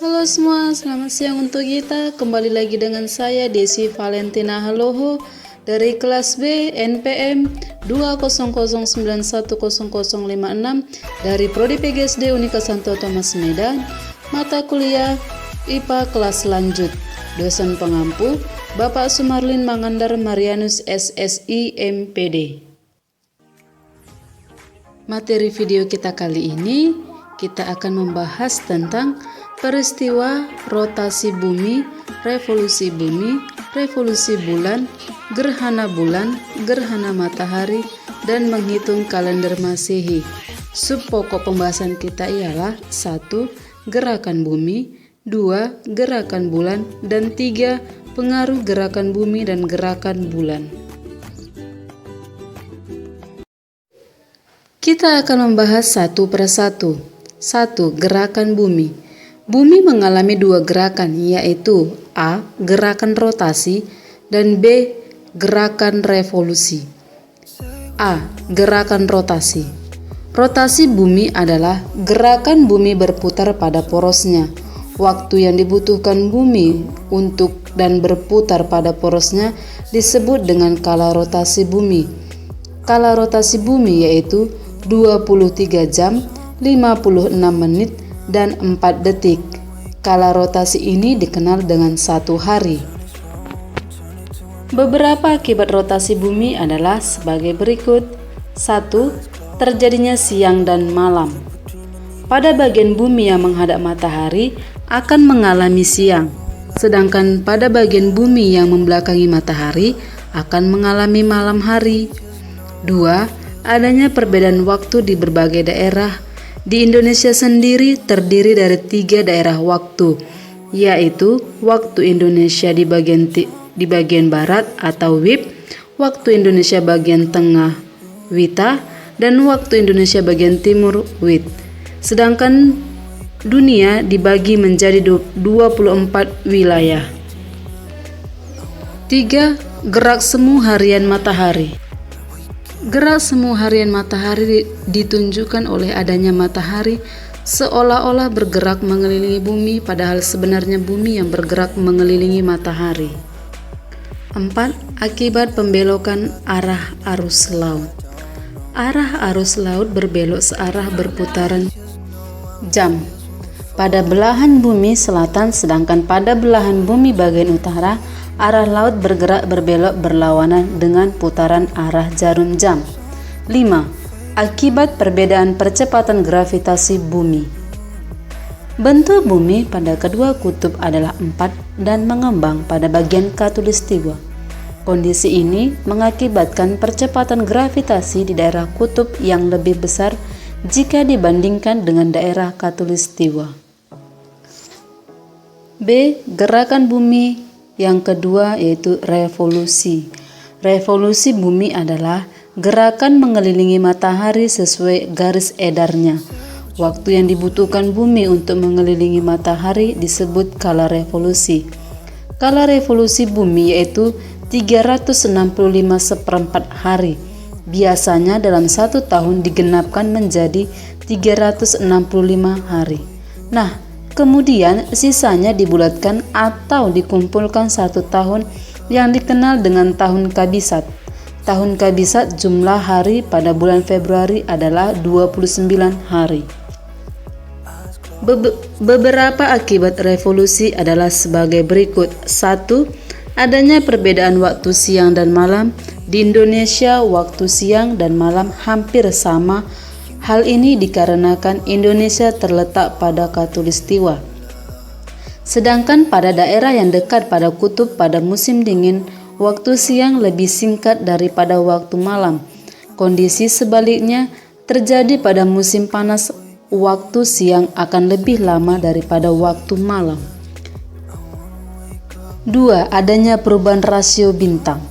Halo semua, selamat siang untuk kita. Kembali lagi dengan saya Desi Valentina Haloho dari kelas B NPM 200910056 dari Prodi PGSD Unika Santo Thomas Medan. Mata kuliah IPA kelas lanjut. Dosen pengampu Bapak Sumarlin Mangandar Marianus SSI MPD. Materi video kita kali ini kita akan membahas tentang peristiwa rotasi bumi, revolusi bulan, gerhana matahari, dan menghitung kalender Masehi. Sub pokok pembahasan kita ialah 1. Gerakan bumi, 2. Gerakan bulan, dan 3. Pengaruh gerakan bumi dan gerakan bulan. Kita akan membahas satu persatu. 1. Gerakan bumi. Bumi mengalami dua gerakan, yaitu A. Gerakan rotasi dan B. Gerakan revolusi. A. Gerakan rotasi. Rotasi bumi adalah gerakan bumi berputar pada porosnya. Waktu yang dibutuhkan bumi untuk dan berputar pada porosnya disebut dengan kala rotasi bumi. Kala rotasi bumi yaitu 23 jam, 56 menit, dan 4 detik. Kala rotasi ini dikenal dengan 1 hari. Beberapa akibat rotasi bumi adalah sebagai berikut. 1. Terjadinya siang dan malam. Pada bagian bumi yang menghadap matahari akan mengalami siang, sedangkan pada bagian bumi yang membelakangi matahari akan mengalami malam hari. 2. Adanya perbedaan waktu di berbagai daerah. Di Indonesia sendiri terdiri dari 3 daerah waktu, yaitu waktu Indonesia di bagian barat atau WIB, waktu Indonesia bagian tengah WITA, dan waktu Indonesia bagian timur WIT. Sedangkan dunia dibagi menjadi 24 wilayah. 3. Gerak semu harian matahari. Gerak semu harian matahari ditunjukkan oleh adanya matahari seolah-olah bergerak mengelilingi bumi, padahal sebenarnya bumi yang bergerak mengelilingi matahari. 4. Akibat pembelokan arah arus laut. Arah arus laut berbelok searah berputaran jam pada belahan bumi selatan, sedangkan pada belahan bumi bagian utara arah laut bergerak berbelok berlawanan dengan putaran arah jarum jam. 5. Akibat perbedaan percepatan gravitasi bumi. Bentuk bumi pada kedua kutub adalah 4 dan mengembang pada bagian khatulistiwa. Kondisi ini mengakibatkan percepatan gravitasi di daerah kutub yang lebih besar jika dibandingkan dengan daerah khatulistiwa. B. Gerakan bumi yang kedua yaitu revolusi. Revolusi bumi adalah gerakan mengelilingi matahari sesuai garis edarnya. Waktu yang dibutuhkan bumi untuk mengelilingi matahari disebut kala revolusi. Kala revolusi bumi yaitu 365 hari. Biasanya dalam 1 tahun digenapkan menjadi 365 hari. Nah, kemudian sisanya dibulatkan atau dikumpulkan 1 tahun yang dikenal dengan tahun kabisat. Tahun kabisat jumlah hari pada bulan Februari adalah 29 hari. Beberapa akibat revolusi adalah sebagai berikut. 1. Adanya perbedaan waktu siang dan malam. Di Indonesia waktu siang dan malam hampir sama. Hal ini dikarenakan Indonesia terletak pada khatulistiwa. Sedangkan pada daerah yang dekat pada kutub pada musim dingin, waktu siang lebih singkat daripada waktu malam. Kondisi sebaliknya terjadi pada musim panas, waktu siang akan lebih lama daripada waktu malam. 2. Adanya perubahan rasio bintang.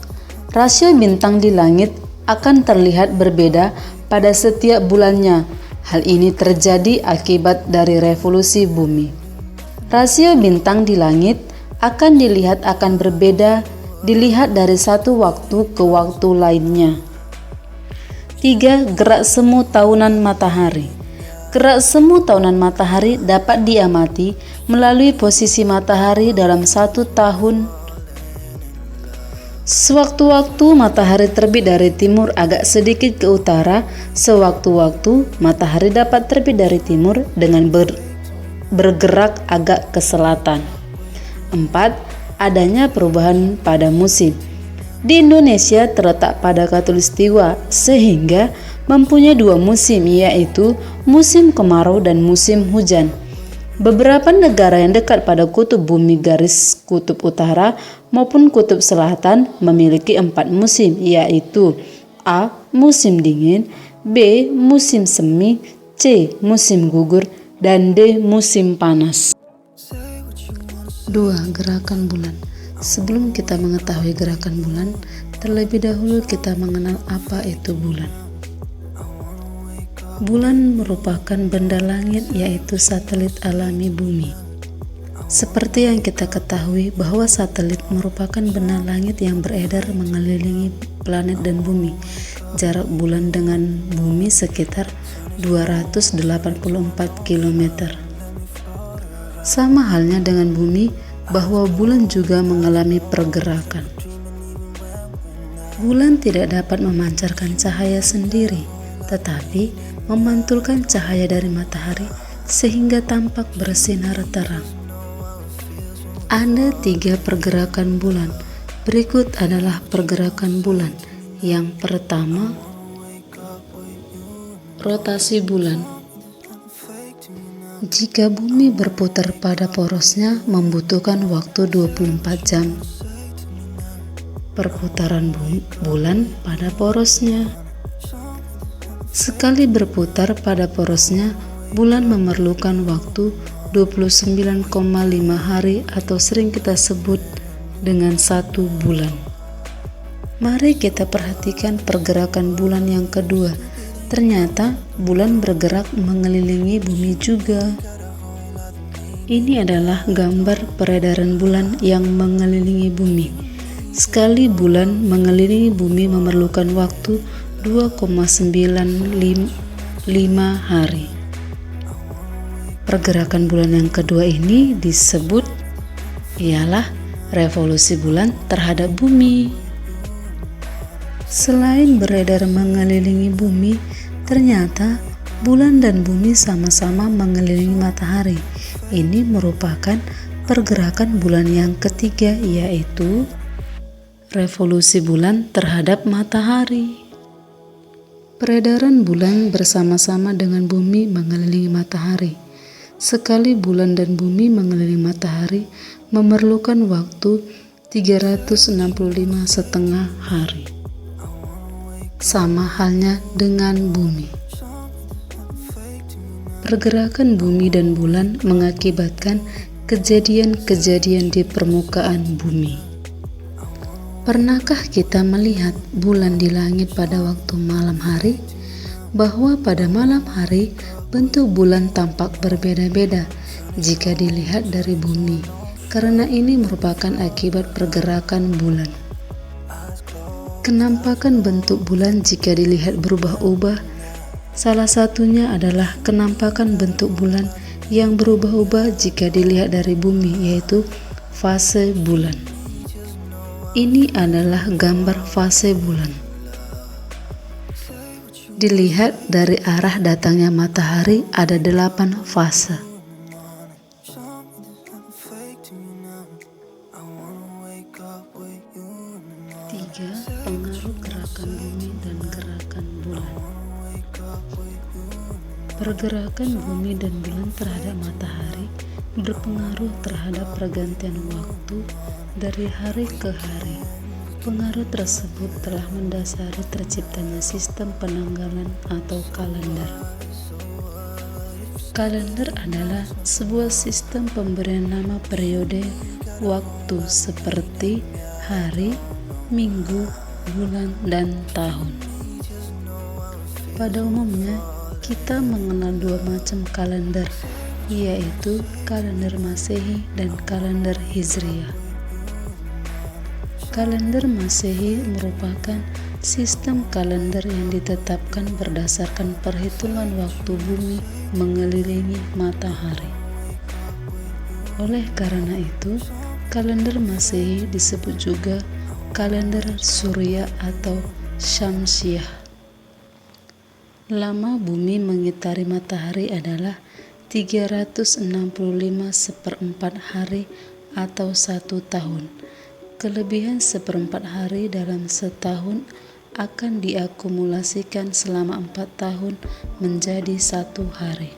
Rasio bintang di langit akan terlihat berbeda pada setiap bulannya. Hal ini terjadi akibat dari revolusi bumi. Rasio bintang di langit akan berbeda dilihat dari satu waktu ke waktu lainnya. 3. Gerak semu tahunan matahari. Gerak semu tahunan matahari dapat diamati melalui posisi matahari dalam 1 tahun. Sewaktu-waktu matahari terbit dari timur agak sedikit ke utara, sewaktu-waktu matahari dapat terbit dari timur dengan bergerak agak ke selatan. 4. Adanya perubahan pada musim. Di Indonesia terletak pada khatulistiwa sehingga mempunyai 2 musim, yaitu musim kemarau dan musim hujan. Beberapa negara yang dekat pada kutub bumi garis kutub utara maupun kutub selatan memiliki 4 musim, yaitu A. Musim dingin, B. Musim semi, C. Musim gugur, dan D. Musim panas. 2. Gerakan bulan. Sebelum kita mengetahui gerakan bulan, terlebih dahulu kita mengenal apa itu bulan. Bulan merupakan benda langit, yaitu satelit alami bumi. Seperti yang kita ketahui bahwa satelit merupakan benda langit yang beredar mengelilingi planet dan bumi. Jarak bulan dengan bumi sekitar 284 km. Sama halnya dengan bumi, bahwa bulan juga mengalami pergerakan. Bulan tidak dapat memancarkan cahaya sendiri, tetapi memantulkan cahaya dari matahari sehingga tampak bersinar terang. Ada 3 pergerakan bulan. Berikut adalah pergerakan bulan. Yang pertama, rotasi bulan. Jika bumi berputar pada porosnya membutuhkan waktu 24 jam. Perputaran bulan pada porosnya. Sekali berputar pada porosnya, bulan memerlukan waktu 29,5 hari atau sering kita sebut dengan 1 bulan. Mari kita perhatikan pergerakan bulan yang kedua. Ternyata bulan bergerak mengelilingi bumi juga. Ini adalah gambar peredaran bulan yang mengelilingi bumi. Sekali bulan mengelilingi bumi memerlukan waktu 2,95 hari. Pergerakan bulan yang kedua ini disebut ialah revolusi bulan terhadap bumi. Selain beredar mengelilingi bumi, ternyata bulan dan bumi sama-sama mengelilingi matahari. Ini merupakan pergerakan bulan yang ketiga, yaitu revolusi bulan terhadap matahari. Peredaran bulan bersama-sama dengan bumi mengelilingi matahari. Sekali bulan dan bumi mengelilingi matahari memerlukan waktu 365,5 hari. Sama halnya dengan bumi. Pergerakan bumi dan bulan mengakibatkan kejadian-kejadian di permukaan bumi. Pernahkah kita melihat bulan di langit pada waktu malam hari? Bahwa pada malam hari bentuk bulan tampak berbeda-beda jika dilihat dari bumi, karena ini merupakan akibat pergerakan bulan. Kenampakan bentuk bulan jika dilihat berubah-ubah. Salah satunya adalah kenampakan bentuk bulan yang berubah-ubah jika dilihat dari bumi, yaitu fase bulan. Ini adalah gambar fase bulan. Dilihat dari arah datangnya matahari ada 8 fase. Pengaruh gerakan bumi dan gerakan bulan. Pergerakan bumi dan bulan terhadap matahari berpengaruh terhadap pergantian waktu dari hari ke hari. Pengaruh tersebut telah mendasari terciptanya sistem penanggalan atau kalender. Kalender adalah sebuah sistem pemberian nama periode waktu seperti hari, minggu, bulan, dan tahun. Pada umumnya, kita mengenal 2 macam kalender, yaitu kalender Masehi dan kalender Hijriah. Kalender Masehi merupakan sistem kalender yang ditetapkan berdasarkan perhitungan waktu bumi mengelilingi matahari. Oleh karena itu, kalender Masehi disebut juga kalender Surya atau Syamsiah. Lama bumi mengitari matahari adalah 365 hari atau 1 tahun. Kelebihan 1/4 hari dalam setahun akan diakumulasikan selama 4 tahun menjadi 1 hari.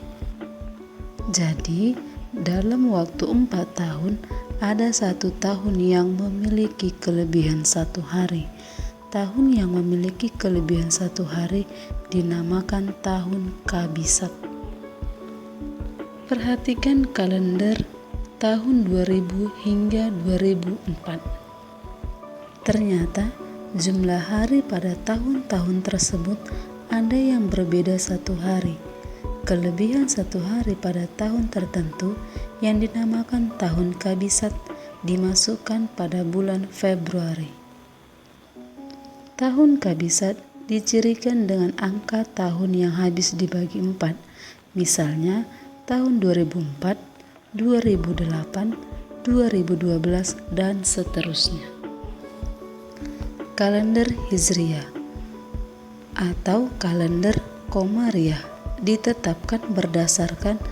Jadi, dalam waktu 4 tahun, ada 1 tahun yang memiliki kelebihan 1 hari. Tahun yang memiliki kelebihan 1 hari dinamakan tahun Kabisat. Perhatikan kalender tahun 2000 hingga 2004. Ternyata jumlah hari pada tahun-tahun tersebut ada yang berbeda 1 hari. Kelebihan 1 hari pada tahun tertentu yang dinamakan tahun Kabisat dimasukkan pada bulan Februari. Tahun Kabisat dicirikan dengan angka tahun yang habis dibagi 4, misalnya tahun 2004, 2008, 2012, dan seterusnya. Kalender Hijriah atau kalender Komariah ditetapkan berdasarkan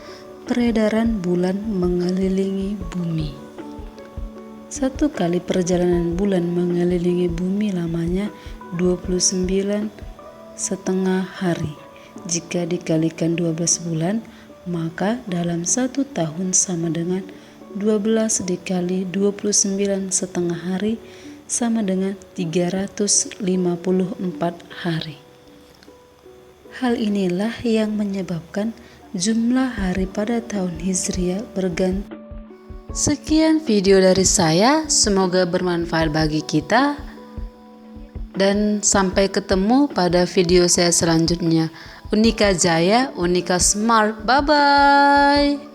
peredaran bulan mengelilingi bumi. 1 kali perjalanan bulan mengelilingi bumi lamanya 29,5 hari. Jika dikalikan 12 bulan, maka dalam 1 tahun sama dengan 12 dikali 29,5 hari sama dengan 354 hari. Hal inilah yang menyebabkan jumlah hari pada tahun Hijriah berganti. Sekian video dari saya, semoga bermanfaat bagi kita dan sampai ketemu pada video saya selanjutnya. Unika Jaya, Unika Smart, bye bye.